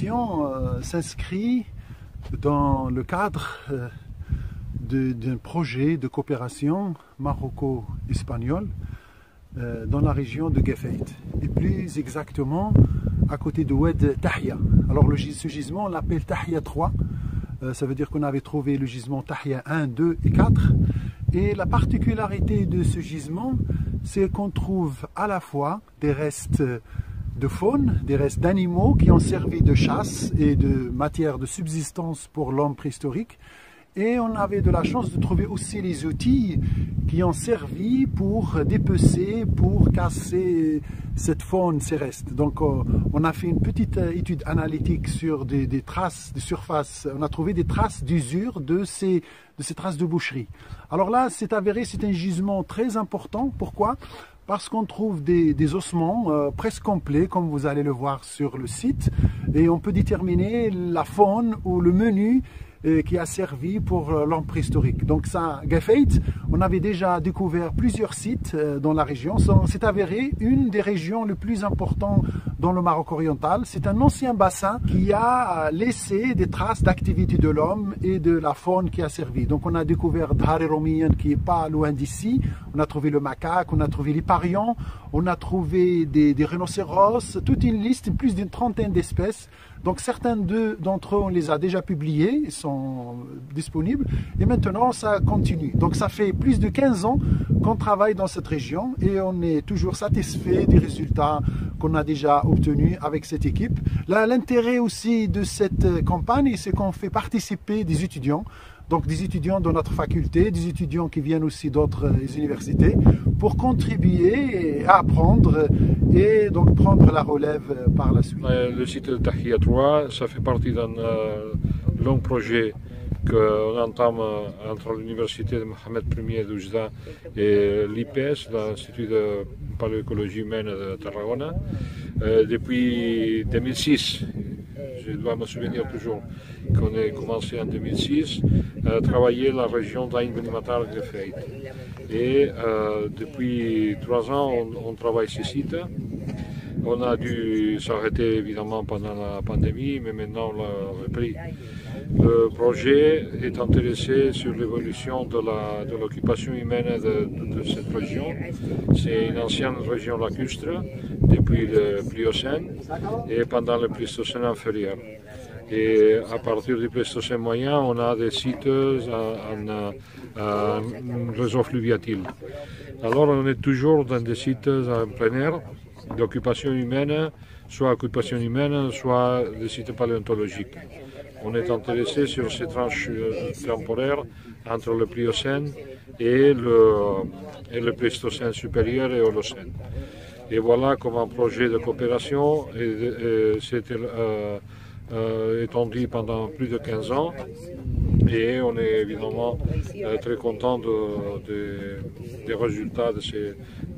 mission s'inscrit dans le cadre d'un projet de coopération maroco-espagnol dans la région de Gefeit, et plus exactement à côté de Oued Tahia. Alors ce gisement, on l'appelle Tahia 3, ça veut dire qu'on avait trouvé le gisement Tahia 1, 2 et 4. Et la particularité de ce gisement, c'est qu'on trouve à la fois des restes de faune, des restes d'animaux qui ont servi de chasse et de matière de subsistance pour l'homme préhistorique. Et on avait de la chance de trouver aussi les outils qui ont servi pour dépecer, pour casser cette faune, ces restes. Donc on a fait une petite étude analytique sur des traces de surface. On a trouvé des traces d'usure de ces traces de boucherie. Alors là, c'est avéré, c'est un gisement très important. Pourquoi ? Parce qu'on trouve des ossements presque complets, comme vous allez le voir sur le site, et on peut déterminer la faune ou le menu qui a servi pour l'homme préhistorique. Donc ça, Gefeit, on avait déjà découvert plusieurs sites dans la région. C'est avéré une des régions les plus importantes dans le Maroc oriental. C'est un ancien bassin qui a laissé des traces d'activité de l'homme et de la faune qui a servi. Donc on a découvert Dhar Romiyan qui est pas loin d'ici. On a trouvé le macaque, on a trouvé les parions, on a trouvé des rhinocéros, toute une liste, plus d'une trentaine d'espèces. Donc certains d'entre eux, on les a déjà publiés, ils sont disponibles, et maintenant ça continue. Donc ça fait plus de 15 ans qu'on travaille dans cette région et on est toujours satisfait des résultats qu'on a déjà obtenus avec cette équipe. L'intérêt aussi de cette campagne, c'est qu'on fait participer des étudiants. Donc des étudiants de notre faculté, des étudiants qui viennent aussi d'autres universités, pour contribuer à apprendre et donc prendre la relève par la suite. Le site de Tahia 3, ça fait partie d'un long projet qu'on entame entre l'université de Mohamed Ier d'Oujda et l'IPS, l'Institut de paléoécologie humaine de Tarragona, depuis 2006. Je dois me souvenir toujours qu'on a commencé en 2006 à travailler la région d'Ain Benimatar Gefeit. Et depuis 3 ans, on travaille ces sites. On a dû s'arrêter évidemment pendant la pandémie, mais maintenant on l'a repris. Le projet est intéressé sur l'évolution de l'occupation humaine de cette région. C'est une ancienne région lacustre depuis le Pliocène et pendant le Pléistocène inférieur. Et à partir du Pléistocène moyen, on a des sites en réseau fluviatile. Alors on est toujours dans des sites en plein air d'occupation humaine, soit occupation humaine, soit des sites paléontologiques. On est intéressé sur ces tranches temporaires entre le Pliocène et le Pléistocène supérieur et Holocène. Et voilà comme un projet de coopération s'est étendu pendant plus de 15 ans. Et on est évidemment très content des résultats de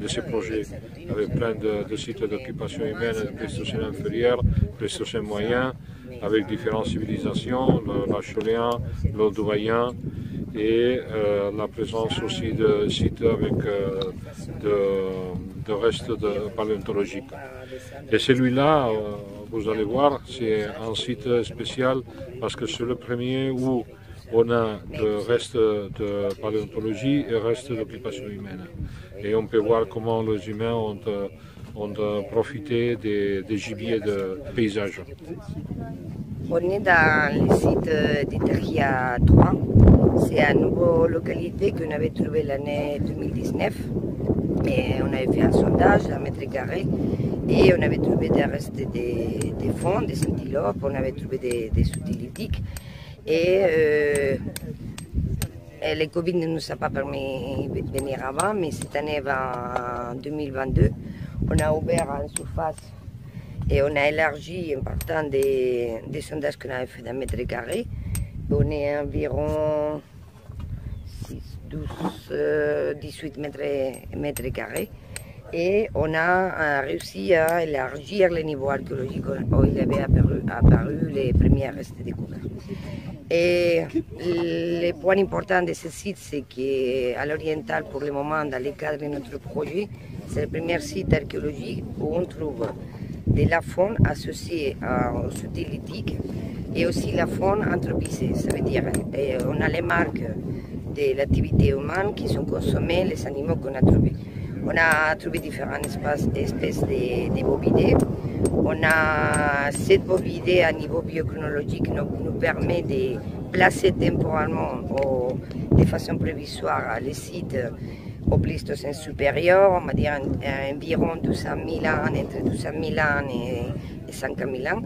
ces projets, avec plein de sites d'occupation humaine, le Pléistocène inférieur, le Pléistocène moyen, avec différentes civilisations, l'Acholéen, l'Olduvaien, et la présence aussi de sites avec de restes paléontologiques. Et celui-là, vous allez voir, c'est un site spécial parce que c'est le premier où on a des restes de paléontologie et restes d'occupation humaine. Et on peut voir comment les humains ont profité des gibiers de paysage. On est dans le site de Tahia 3. C'est une nouvelle localité qu'on avait trouvée l'année 2019. Et on avait fait un sondage à mètre carré et on avait trouvé des restes des fonds, des antilopes, on avait trouvé des sous-lithiques. Et le Covid ne nous a pas permis de venir avant, mais cette année, en 2022, on a ouvert en surface et on a élargi en partant des sondages qu'on avait fait d'un mètre carré. On est environ 18 mètres carrés. Et on a réussi à élargir le niveau archéologique où il avait apparu les premiers restes découverts. Et le point important de ce site, c'est qu'à l'oriental, pour le moment, dans le cadre de notre projet, c'est le premier site archéologique où on trouve de la faune associée aux outils lithiques et aussi la faune anthropisée. Ça veut dire on a les marques de l'activité humaine qui sont consommées, les animaux qu'on a trouvés. On a trouvé différentes espèces de bovidés. On a cette bovidée à niveau biochronologique nous permet de placer temporalement de façon provisoire les sites au Pléistocène supérieur, on va dire environ 200 000 ans, entre 200 000 ans et 50 000 ans.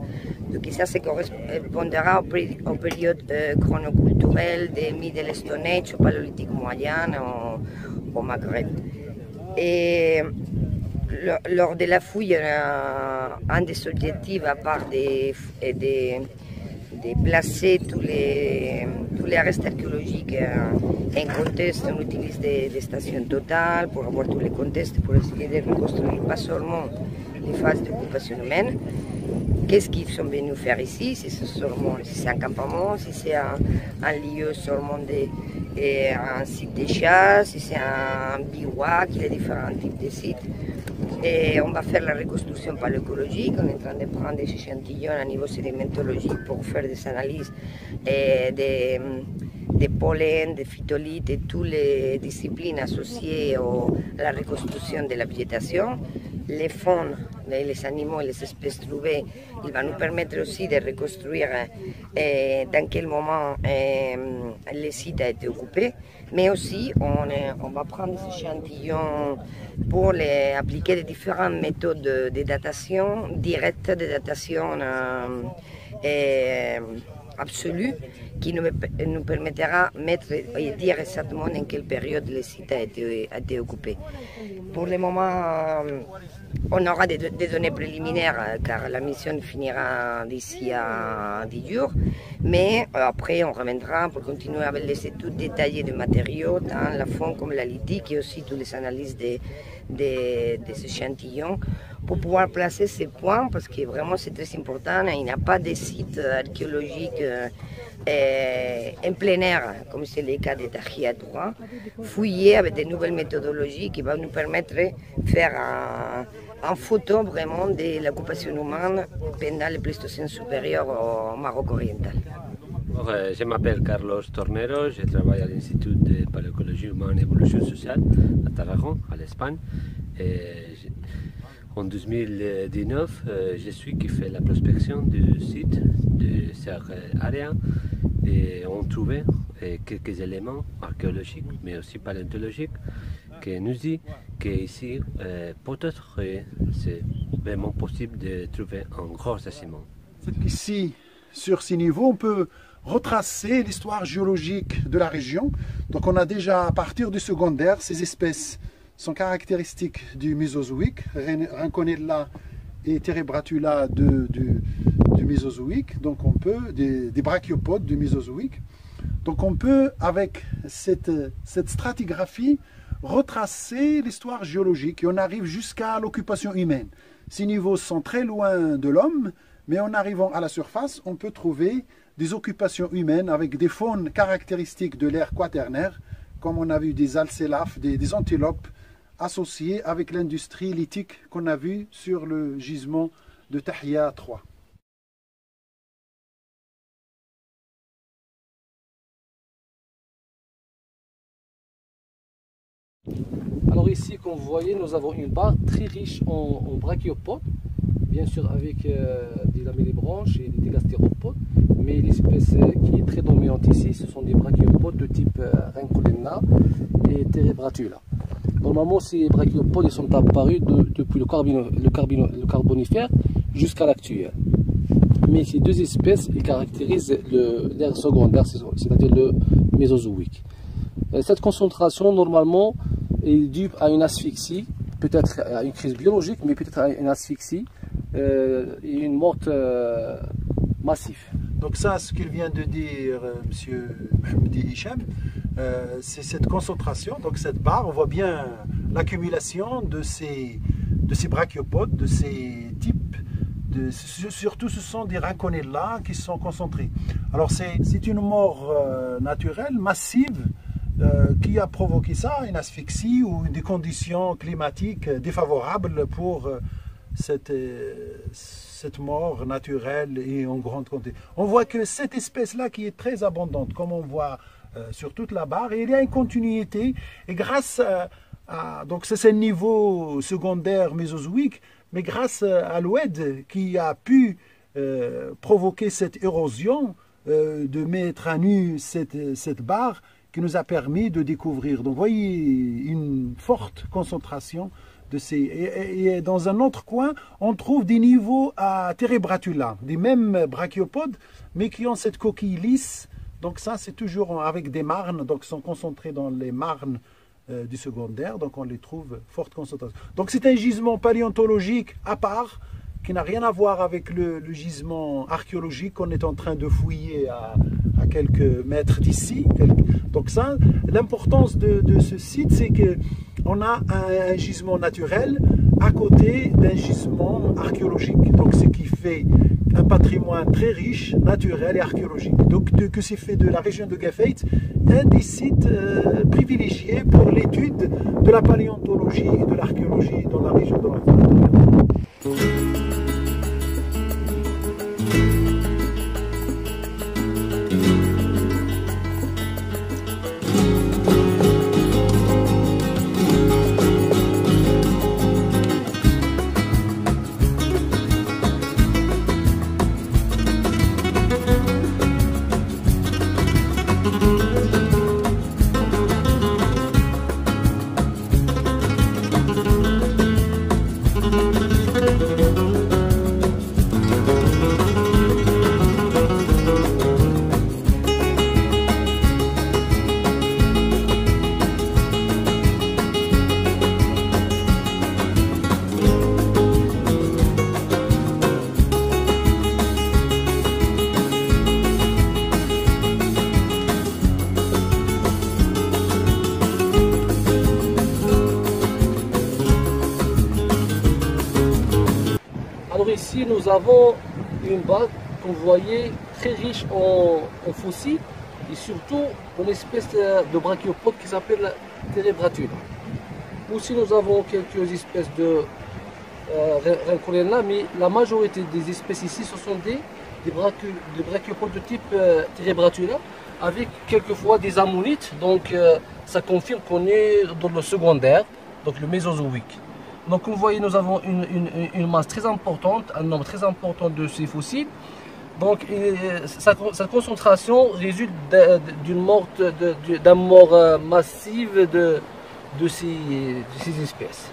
Donc ça correspondra aux périodes chronoculturelles des Middle Stone Age, au Paléolithique moyen, au Maghreb. Et lors de la fouille, un des objectifs, à part de placer tous les restes archéologiques en contexte, on utilise des stations totales pour avoir tous les contextes, pour essayer de reconstruire pas seulement les phases d'occupation humaine. Qu'est-ce qu'ils sont venus faire ici? Si c'est un campement, si c'est un lieu seulement un site de chasse, si c'est un bivouac, il y a différents types de sites. Et on va faire la reconstruction paléoécologique, on est en train de prendre des échantillons à niveau sédimentologique pour faire des analyses des pollens, des phytolithes et toutes les disciplines associées à la reconstruction de la végétation. Les faunes, les animaux et les espèces trouvées, il va nous permettre aussi de reconstruire dans quel moment le site a été occupé, mais aussi on va prendre des échantillons pour appliquer des différentes méthodes de datation directe, de datation absolue, qui nous permettra de dire exactement dans quelle période le site a été occupé. Pour le moment, on aura des données préliminaires car la mission finira d'ici à 10 jours, mais après on reviendra pour continuer avec les études détaillées des matériaux, tant la faune comme la lithique et aussi toutes les analyses des échantillons pour pouvoir placer ces points parce que vraiment c'est très important. Il n'y a pas de sites archéologiques en plein air, comme c'est le cas de Tahria 3, fouiller avec de nouvelles méthodologies qui vont nous permettre de faire une photo vraiment de l'occupation humaine pendant le Pléistocène supérieur au Maroc oriental. Je m'appelle Carlos Tornero, je travaille à l'Institut de paléoécologie humaine et évolution sociale à Tarragone, à l'Espagne. En 2019, je suis qui fait la prospection du site de cette area et on trouvait quelques éléments archéologiques, mais aussi paléontologiques, qui nous disent qu'ici, peut-être, c'est vraiment possible de trouver un gros gisement. Ici, sur ces niveaux, on peut retracer l'histoire géologique de la région. Donc on a déjà, à partir du secondaire, ces espèces sont caractéristiques du Mésozoïque, Rhynchonella et Terebratula du Mésozoïque, donc on peut, des brachiopodes du Mésozoïque. Donc on peut, avec cette stratigraphie, retracer l'histoire géologique et on arrive jusqu'à l'occupation humaine. Ces niveaux sont très loin de l'homme, mais en arrivant à la surface, on peut trouver des occupations humaines avec des faunes caractéristiques de l'ère quaternaire, comme on a vu des alcélaphes, des antilopes, associées avec l'industrie lithique qu'on a vue sur le gisement de Tahria 3. Alors ici, comme vous voyez, nous avons une barre très riche en brachiopodes, bien sûr avec des lamellibranches et des gastéropodes, mais l'espèce qui est très dominante ici, ce sont des brachiopodes de type Rhynchonella et Terebratula. Normalement, ces brachiopodes ils sont apparus depuis le Carbonifère jusqu'à l'actuel. Mais ces deux espèces ils caractérisent l'ère secondaire, c'est-à-dire le Mésozoïque. Cette concentration, normalement, est due à une asphyxie, peut-être à une crise biologique, mais peut-être à une asphyxie et une mort massive. Donc ça, ce qu'il vient de dire M. Mohamedi Hicham, c'est cette concentration, donc cette barre, on voit bien l'accumulation de ces brachiopodes, de ces types, surtout ce sont des Rhynchonella qui sont concentrés. Alors c'est une mort naturelle, massive, qui a provoqué ça, une asphyxie ou des conditions climatiques défavorables pour cette mort naturelle et en grande quantité. On voit que cette espèce-là qui est très abondante, comme on voit sur toute la barre, il y a une continuité et grâce donc c'est un niveau secondaire mésozoïque, mais grâce à l'oued qui a pu provoquer cette érosion, de mettre à nu cette barre qui nous a permis de découvrir. Donc vous voyez une forte concentration de ces... Et dans un autre coin, on trouve des niveaux à Terebratula, des mêmes brachiopodes, mais qui ont cette coquille lisse. Donc ça, c'est toujours avec des marnes, donc sont concentrés dans les marnes du secondaire, donc on les trouve forte concentration. Donc c'est un gisement paléontologique à part, qui n'a rien à voir avec le gisement archéologique qu'on est en train de fouiller à quelques mètres d'ici. Donc ça, l'importance de ce site, c'est qu'on a un gisement naturel à côté d'un gisement archéologique. Donc ce qui fait un patrimoine très riche, naturel et archéologique. Donc que c'est fait de la région de Gefeit un des sites privilégiés pour l'étude de la paléontologie et de l'archéologie dans la région de l'Anatolie. Alors ici nous avons une bague que vous voyez très riche en fossiles et surtout une espèce de brachiopode qui s'appelle Terebratula. Aussi nous avons quelques espèces de Rhynchonella, mais la majorité des espèces ici ce sont des brachiopodes de type Terebratula avec quelquefois des ammonites, donc ça confirme qu'on est dans le secondaire, donc le mésozoïque. Donc comme vous voyez, nous avons une masse très importante, un nombre très important de ces fossiles. Donc sa concentration résulte d'une mort massive de ces espèces.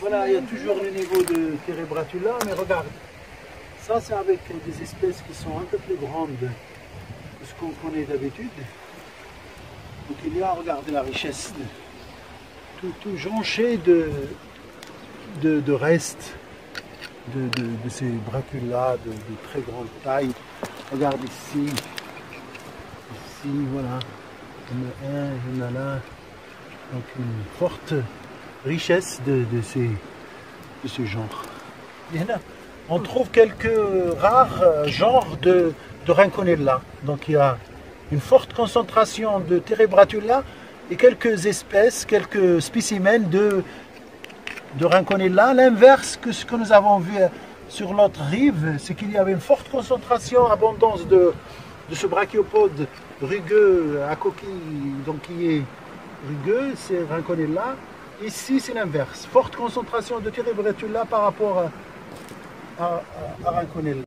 Voilà, il y a toujours le niveau de Terebratula, mais regarde, ça c'est avec des espèces qui sont un peu plus grandes que ce qu'on connaît d'habitude. Donc il y a, regardez la richesse, tout jonché de restes de ces brachulas de très grande taille. Regarde ici, voilà, il y en a un, il y en a là. Donc une forte richesse de ce genre. Il y en a. On trouve quelques rares genres de Rhynchonella. Donc il y a une forte concentration de Terebratula et quelques espèces, quelques spécimens de Rhynchonella. L'inverse que ce que nous avons vu sur l'autre rive, c'est qu'il y avait une forte concentration, abondance de ce brachiopode rugueux à coquille, donc qui est rugueux, c'est Rhynchonella. Ici c'est l'inverse, forte concentration de Terebratula par rapport à Rhynchonella.